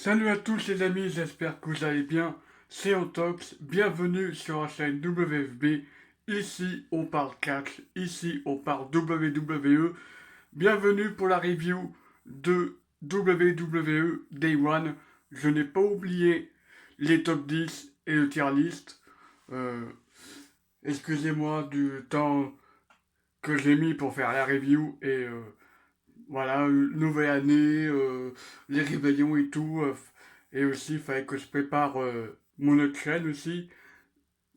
Salut à tous les amis, j'espère que vous allez bien. C'est Antox, bienvenue sur la chaîne WFB. Ici on parle catch, ici on parle WWE. Bienvenue pour la review de WWE Day One. Je n'ai pas oublié les top 10 et le tier list. Euh, Excusez-moi du temps que j'ai mis pour faire la review et voilà, nouvelle année, les réveillons et tout. Et aussi, il fallait que je prépare mon autre chaîne aussi.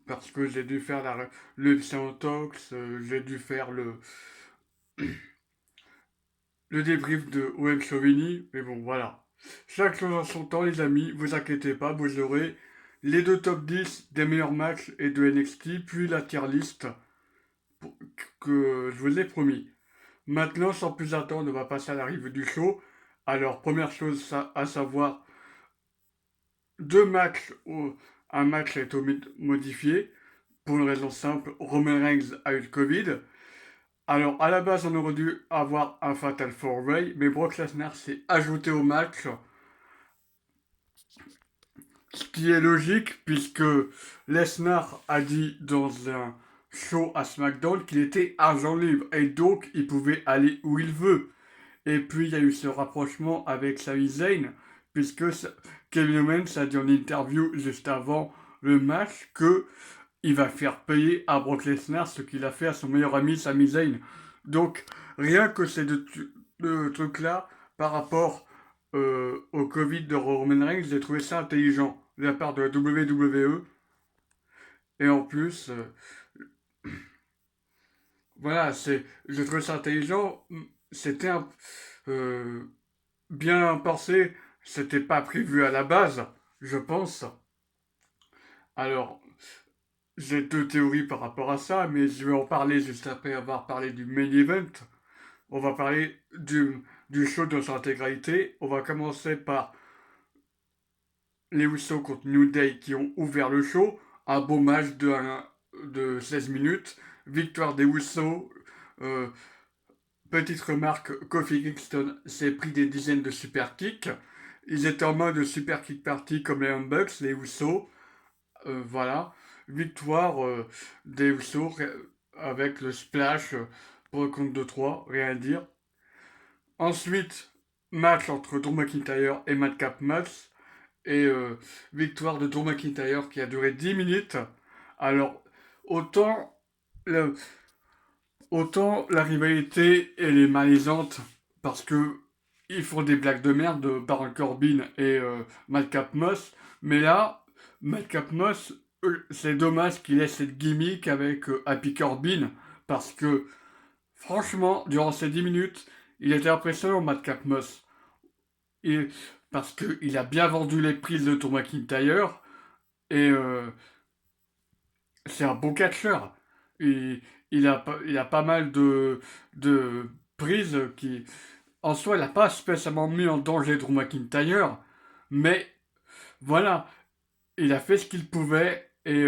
Parce que j'ai dû faire le Scientox, j'ai dû faire le débrief de OM Chauvigny. Mais bon, voilà. Chaque chose en son temps, les amis. Vous inquiétez pas, vous aurez les deux top 10 des meilleurs matchs et de NXT, puis la tier list que je vous ai promis. Maintenant, sans plus attendre, on va passer à l'arrivée du show. Alors, première chose à savoir, deux matchs, un match a été modifié pour une raison simple, Roman Reigns a eu le Covid. Alors, à la base, on aurait dû avoir un Fatal 4-Way, mais Brock Lesnar s'est ajouté au match, ce qui est logique puisque Lesnar a dit dans un show à SmackDown qu'il était agent libre et donc il pouvait aller où il veut. Et puis il y a eu ce rapprochement avec Sami Zayn, puisque Kevin Owens a dit en interview juste avant le match que il va faire payer à Brock Lesnar ce qu'il a fait à son meilleur ami Sami Zayn. Donc rien que ces deux trucs-là, par rapport au Covid de Roman Reigns, j'ai trouvé ça intelligent de la part de la WWE. Et en plus, voilà, j'ai trouvé ça intelligent. C'était euh, bien pensé, c'était pas prévu à la base, je pense. Alors, j'ai deux théories par rapport à ça, mais je vais en parler juste après avoir parlé du main event. On va parler du show dans son intégralité. On va commencer par les Usos contre New Day qui ont ouvert le show. Un beau match de 16 minutes. Victoire des Usos. Euh, Petite remarque, Kofi Kingston s'est pris des dizaines de super kicks. Ils étaient en mode super kick party comme les Young Bucks, les Usos. Voilà. Victoire des Usos avec le splash pour le compte de 3, rien à dire. Ensuite, match entre Drew McIntyre et Madcap Moss. Et victoire de Drew McIntyre qui a duré 10 minutes. Alors, autant, le- autant la rivalité elle est malaisante parce que ils font des blagues de merde de Baron Corbin et Madcap Moss. Mais là, Madcap Moss, c'est dommage qu'il ait cette gimmick avec Happy Corbin parce que franchement, durant ces 10 minutes, il était impressionnant Madcap Moss. Et, parce qu'il a bien vendu les prises de Drew McIntyre et c'est un bon catcheur. Il, il a pas mal de prises qui, en soi, il n'a pas spécialement mis en danger Drew McIntyre, mais voilà, il a fait ce qu'il pouvait et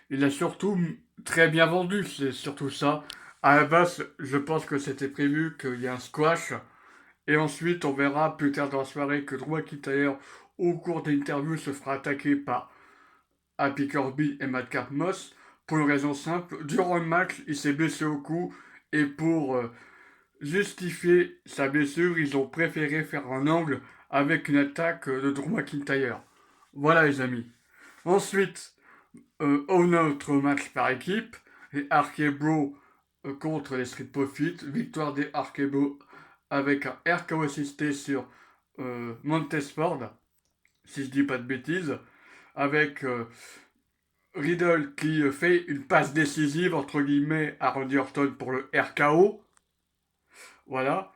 il a surtout très bien vendu, c'est surtout ça. À la base, je pense que c'était prévu qu'il y ait un squash et ensuite on verra plus tard dans la soirée que Drew McIntyre, au cours d'interview, se fera attaquer par Happy Kirby et Madcap Moss pour une raison simple. Durant le match, il s'est blessé au cou et pour justifier sa blessure, ils ont préféré faire un angle avec une attaque de Drew McIntyre. Voilà les amis. Ensuite, un autre match par équipe, les Arkebro contre les Street Profits. Victoire des Arkebro avec un RKO assisté sur Montesport, si je dis pas de bêtises, avec Riddle qui fait une passe décisive entre guillemets à Randy Orton pour le RKO. Voilà.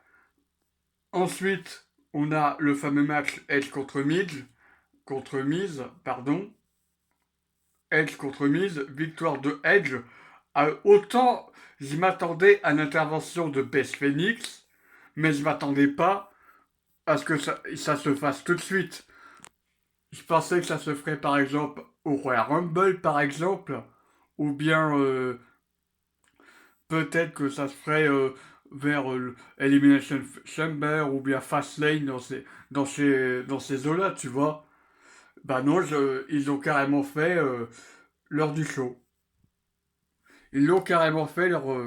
Ensuite, on a le fameux match Edge contre Miz, pardon. Edge contre Miz, victoire de Edge. Autant je m'attendais à l'intervention de Beth Phoenix, mais je m'attendais pas à ce que ça se fasse tout de suite. Je pensais que ça se ferait par exemple au Royal Rumble, par exemple, ou bien peut-être que ça se ferait vers Elimination Chamber ou bien Fastlane dans ces eaux-là, tu vois. Bah non, ils ont carrément fait l'heure du show. Ils l'ont carrément fait lors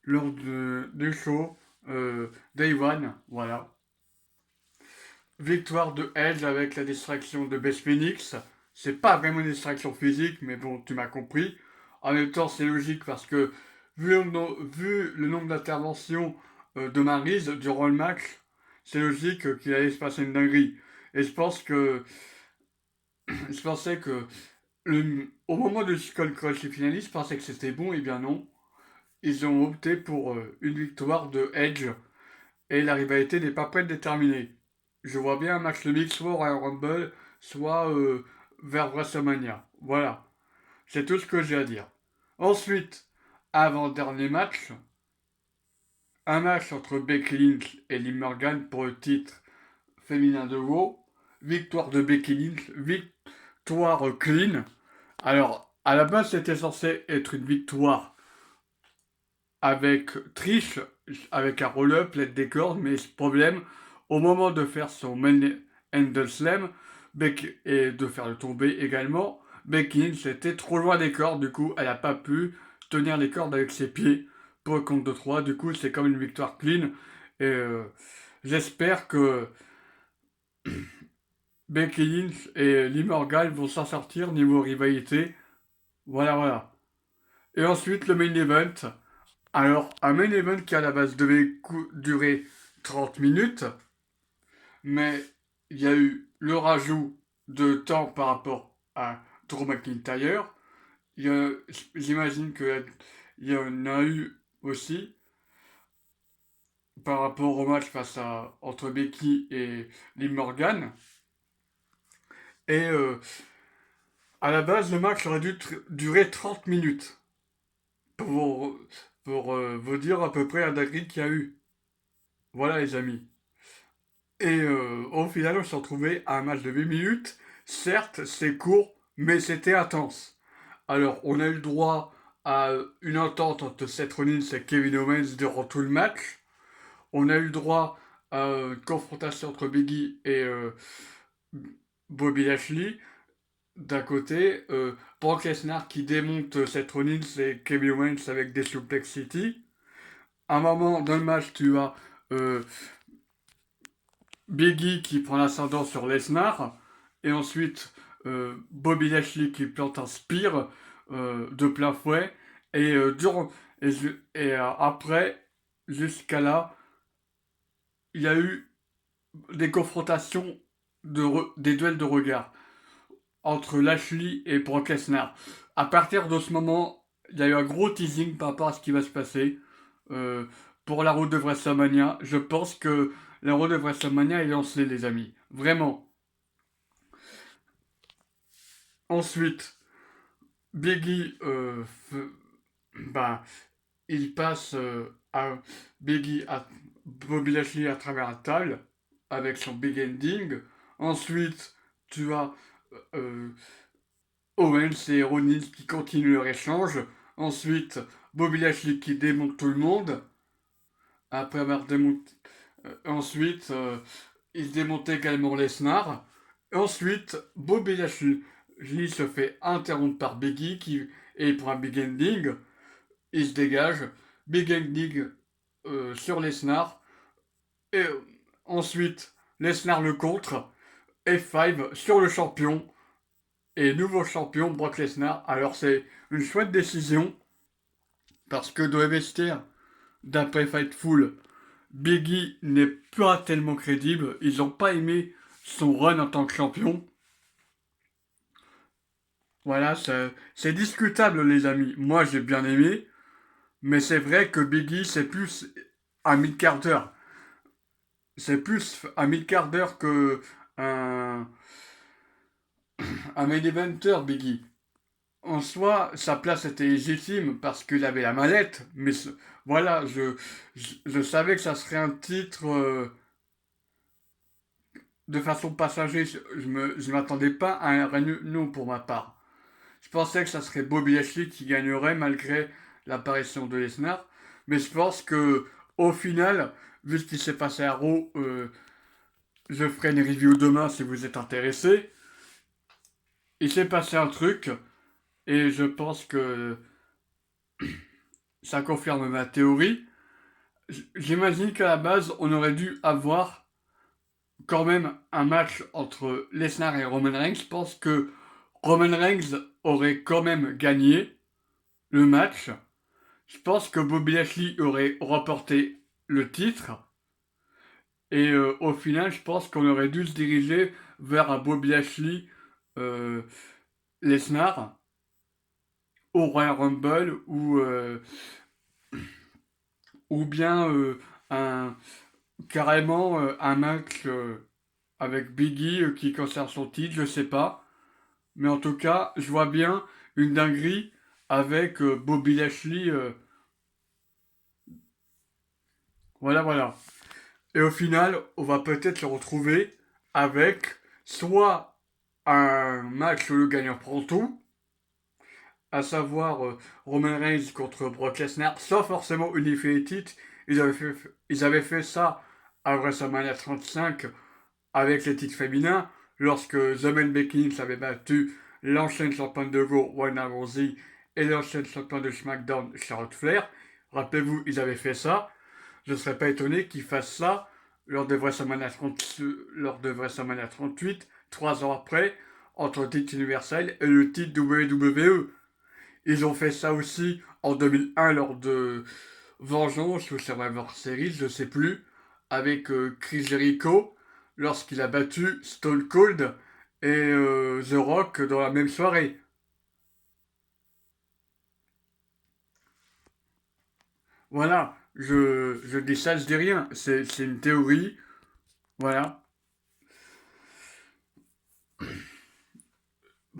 du show Day One, voilà. Victoire de Edge avec la distraction de Beth Phoenix. C'est pas vraiment une distraction physique, mais bon, tu m'as compris. En même temps, c'est logique parce que vu le nombre d'interventions de Maryse durant le match, c'est logique qu'il allait se passer une dinguerie. Et je pensais que au moment de Skull Crush finaliste, je pensais que c'était bon, et bien non. Ils ont opté pour une victoire de Edge et la rivalité n'est pas prête d'être terminée. Je vois bien un match de mix soit Royal Rumble, soit vers WrestleMania. Voilà, c'est tout ce que j'ai à dire. Ensuite, avant-dernier match, un match entre Becky Lynch et Liv Morgan pour le titre féminin de Raw. Victoire de Becky Lynch, victoire clean. Alors, à la base, c'était censé être une victoire avec triche, avec un roll-up, l'aide des cordes, mais ce problème, au moment de faire son main handle slam, et de faire le tomber également, Becky Lynch était trop loin des cordes, du coup, elle n'a pas pu tenir les cordes avec ses pieds pour le compte de 3. Du coup, c'est comme une victoire clean, et j'espère que Becky Lynch et Lee Morgan vont s'en sortir niveau rivalité. Voilà, voilà. Et ensuite, le main event. Alors, un main event qui à la base devait durer 30 minutes, mais il y a eu le rajout de temps par rapport à Drew McIntyre. J'imagine qu'il y en a eu aussi par rapport au match entre Becky et Liv Morgan. Et à la base, le match aurait dû durer 30 minutes pour, vous dire à peu près la dinguerie qu'il y a eu. Voilà les amis. Et au final, on s'est retrouvé à un match de 8 minutes. Certes, c'est court, mais c'était intense. Alors, on a eu le droit à une entente entre Seth Rollins et Kevin Owens durant tout le match. On a eu le droit à une confrontation entre Biggie et Bobby Lashley. D'un côté, Brock Lesnar qui démonte Seth Rollins et Kevin Owens avec des Suplex City. À un moment dans le match, tu as euh, Biggie qui prend l'ascendant sur Lesnar, et ensuite Bobby Lashley qui plante un spear de plein fouet, et, après, jusqu'à là, il y a eu des confrontations, des duels de regard entre Lashley et Brock Lesnar. À partir de ce moment, il y a eu un gros teasing par rapport à ce qui va se passer euh, pour la route de WrestleMania. Je pense que la route de WrestleMania est lancée, les amis. Vraiment. Ensuite, Biggie, bah, il passe à Biggie, à Bobby Lashley à travers la table avec son big ending. Ensuite, tu as euh, Owens et Rollins qui continuent leur échange. Ensuite, Bobby Lashley qui démonte tout le monde. Après avoir démonté. Ensuite, il démonte également Lesnar. Ensuite, Bobby Lashley se fait interrompre par Biggie et il prend un big ending. Il se dégage. Big ending sur Lesnar. Et ensuite, Lesnar le contre. F5 sur le champion. Et nouveau champion, Brock Lesnar. Alors c'est une chouette décision. Parce que dans les vestiaires, d'après Fightful, Biggie n'est pas tellement crédible. Ils n'ont pas aimé son run en tant que champion. Voilà, c'est discutable les amis. Moi j'ai bien aimé. Mais c'est vrai que Biggie c'est plus un mid-carder. C'est plus un mid-carder que un, un main eventer Biggie. En soi, sa place était légitime parce qu'il avait la mallette, mais voilà, je savais que ça serait un titre de façon passager. Je m'attendais pas à un règne pour ma part. Je pensais que ça serait Bobby Lashley qui gagnerait malgré l'apparition de Lesnar, mais je pense que au final, vu ce qui s'est passé à Raw, je ferai une review demain si vous êtes intéressé. Il s'est passé un truc, et je pense que ça confirme ma théorie. J'imagine qu'à la base, on aurait dû avoir quand même un match entre Lesnar et Roman Reigns. Je pense que Roman Reigns aurait quand même gagné le match. Je pense que Bobby Lashley aurait remporté le titre. Et au final, je pense qu'on aurait dû se diriger vers un Bobby Lashley euh, Lesnar au Royal Rumble ou bien un, carrément un match avec Biggie qui conserve son titre, je sais pas. Mais en tout cas, je vois bien une dinguerie avec Bobby Lashley. Voilà, voilà. Et au final, on va peut-être se retrouver avec soit un match où le gagnant prend tout, à savoir Roman Reigns contre Brock Lesnar, sans forcément unifier les titres. Ils avaient fait ça à WrestleMania 35 avec les titres féminins, lorsque The Man Becky Lynch avait battu l'ancienne championne de Raw, Ronda Rousey, et l'ancienne championne de SmackDown, Charlotte Flair. Rappelez-vous, ils avaient fait ça. Je ne serais pas étonné qu'ils fassent ça lors de WrestleMania 38, 3 ans après, entre le titre universel et le titre WWE. Ils ont fait ça aussi en 2001 lors de Vengeance ou Survivor Series, je ne sais plus, avec Chris Jericho, lorsqu'il a battu Stone Cold et The Rock dans la même soirée. Voilà, je dis ça, je dis rien, c'est une théorie, voilà.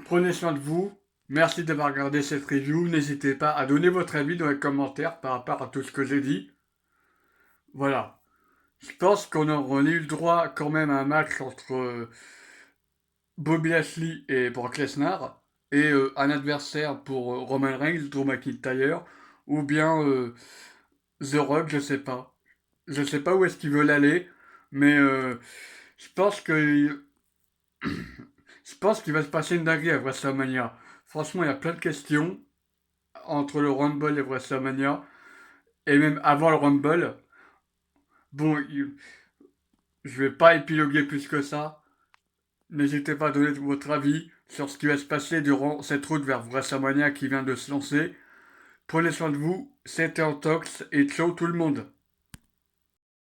Prenez soin de vous, merci d'avoir regardé cette review, n'hésitez pas à donner votre avis dans les commentaires par rapport à tout ce que j'ai dit. Voilà, je pense qu'on aurait eu le droit quand même à un match entre Bobby Lashley et Brock Lesnar, et un adversaire pour Roman Reigns, Drew McIntyre, ou bien The Rock, je sais pas. Je sais pas où est-ce qu'ils veulent aller, mais je pense que je pense qu'il va se passer une dinguerie à WrestleMania. Franchement, il y a plein de questions entre le Rumble et WrestleMania, et même avant le Rumble. Bon, je vais pas épiloguer plus que ça. N'hésitez pas à donner votre avis sur ce qui va se passer durant cette route vers WrestleMania qui vient de se lancer. Prenez soin de vous, c'était Antox et ciao tout le monde.